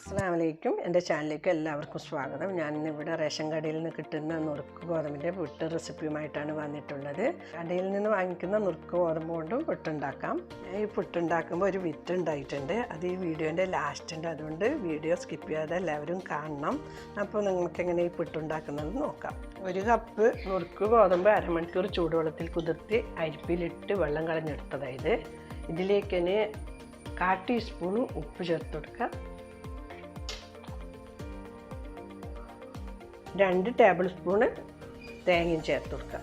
അസ്സലാമലൈക്കും. എൻ്റെ ചാനലിലേക്ക് എല്ലാവർക്കും സ്വാഗതം. ഞാനിന്നിവിടെ റേഷൻ കടയിൽ നിന്ന് കിട്ടുന്ന നുറുക്ക് ഗോതമ്പിൻ്റെ പുട്ട് റെസിപ്പിയുമായിട്ടാണ് വന്നിട്ടുള്ളത്. കടയിൽ നിന്ന് വാങ്ങിക്കുന്ന നുറുക്ക് ഗോതമ്പ് കൊണ്ടും പുട്ടുണ്ടാക്കാം. ഈ പുട്ടുണ്ടാക്കുമ്പോൾ ഒരു വിത്ത് ഉണ്ടായിട്ടുണ്ട്. അത് ഈ വീഡിയോൻ്റെ ലാസ്റ്റുണ്ട്. അതുകൊണ്ട് വീഡിയോ സ്കിപ്പ് ചെയ്യാതെ എല്ലാവരും കാണണം. അപ്പോൾ നിങ്ങൾക്ക് എങ്ങനെ ഈ പുട്ടുണ്ടാക്കുന്നത് നോക്കാം. 1 കപ്പ് നുറുക്ക് ഗോതമ്പ് അരമണിക്കൂർ ചൂടുവെള്ളത്തിൽ കുതിർത്തി അരിപ്പിലിട്ട് വെള്ളം കളഞ്ഞെടുത്തതായത്. ഇതിലേക്ക് 1/4 ടീസ്പൂൺ ഉപ്പ് ചേർത്ത് കൊടുക്കുക. 2 ടേബിൾ സ്പൂണ് തേങ്ങയും ചേർത്ത് കൊടുക്കുക.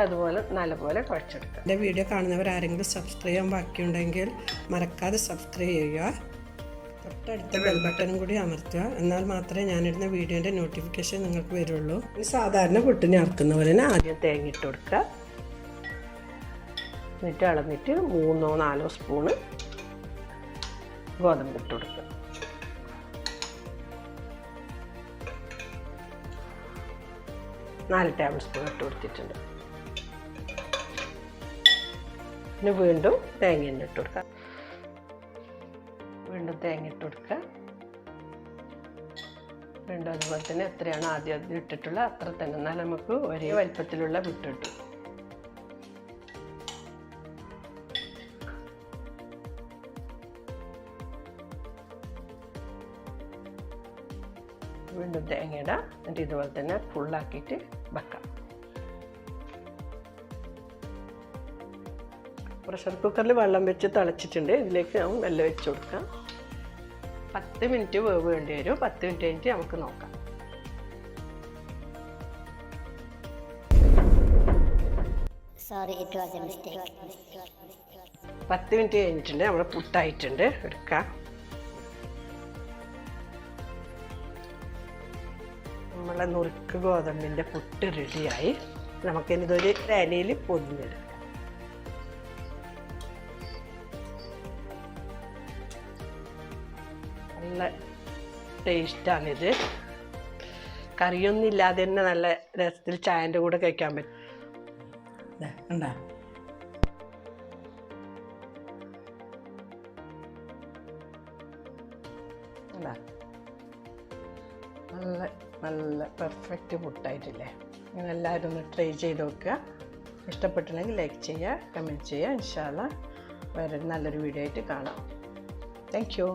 അതുപോലെ നല്ലപോലെ കുഴച്ചെടുക്കുക. എൻ്റെ വീഡിയോ കാണുന്നവർ ആരെങ്കിലും സബ്സ്ക്രൈബ് ചെയ്യാൻ ബാക്കിയുണ്ടെങ്കിൽ മറക്കാതെ സബ്സ്ക്രൈബ് ചെയ്യുക. തൊട്ടടുത്ത ബെൽ ബട്ടണും കൂടി അമർത്തുക. എന്നാൽ മാത്രമേ ഞാനിടുന്ന വീഡിയോൻ്റെ നോട്ടിഫിക്കേഷൻ നിങ്ങൾക്ക് വരുള്ളൂ. ഈ സാധാരണ പുട്ടിനെ അറക്കുന്ന പോലെ തന്നെ ആദ്യം തേങ്ങ ഇട്ട് കൊടുക്കുക. എന്നിട്ട് അളന്നിട്ട് 3-4 സ്പൂണ് ഗോതമ്പ് ഇട്ട് കൊടുക്കുക. 4 ടേബിൾ സ്പൂൺ ഇട്ട് കൊടുത്തിട്ടുണ്ട്. പിന്നെ വീണ്ടും തേങ്ങ ഇട്ട് കൊടുക്കുക. വീണ്ടും തേങ്ങ ഇട്ട് കൊടുക്കുക. വീണ്ടും അതുപോലെ തന്നെ എത്രയാണ് ആദ്യം ഇട്ടിട്ടുള്ള അത്ര തന്നെ. എന്നാൽ നമുക്ക് ഒരേ വലിപ്പത്തിലുള്ള പുട്ടിട്ടു. വീണ്ടും തേങ്ങ ഇടാം. എന്നിട്ട് ഇതുപോലെ തന്നെ ഫുള്ളാക്കിയിട്ട് വെക്കാം. പ്രഷർ കുക്കറിൽ വെള്ളം വെച്ച് തിളച്ചിട്ടുണ്ട്. ഇതിലേക്ക് നമുക്ക് വെള്ളം വെച്ച് കൊടുക്കാം. 10 മിനിറ്റ് വേവ് വേണ്ടി വരും. 10 മിനിറ്റ് കഴിഞ്ഞിട്ട് നമുക്ക് നോക്കാം. Sorry, it was a mistake. 10 minute കഴിഞ്ഞിട്ടുണ്ട്. നമ്മുടെ പുട്ടായിട്ടുണ്ട്. എടുക്കാം. നമ്മളെ നുറുക്ക് ഗോതമ്പിൻ്റെ പുട്ട് റെഡിയായി. നമുക്കിതൊരു ഇലയിൽ പൊതിഞ്ഞെടുക്കാം. നല്ല ടേസ്റ്റാണിത്. കറിയൊന്നും ഇല്ലാതെ തന്നെ നല്ല രസത്തിൽ ചായൻ്റെ കൂടെ കഴിക്കാൻ പറ്റും. കണ്ടാ നല്ല നല്ല പെർഫെക്റ്റ് പുട്ടായിട്ടില്ലേ? നിങ്ങൾ എല്ലാവരും ഒന്ന് ട്രൈ ചെയ്ത് നോക്കുക. ഇഷ്ടപ്പെട്ടിട്ടുണ്ടെങ്കിൽ ലൈക്ക് ചെയ്യുക, കമൻറ്റ് ചെയ്യുക. ഇൻഷാ അല്ലാ വേറെ നല്ലൊരു വീഡിയോ ആയിട്ട് കാണാം. Thank you.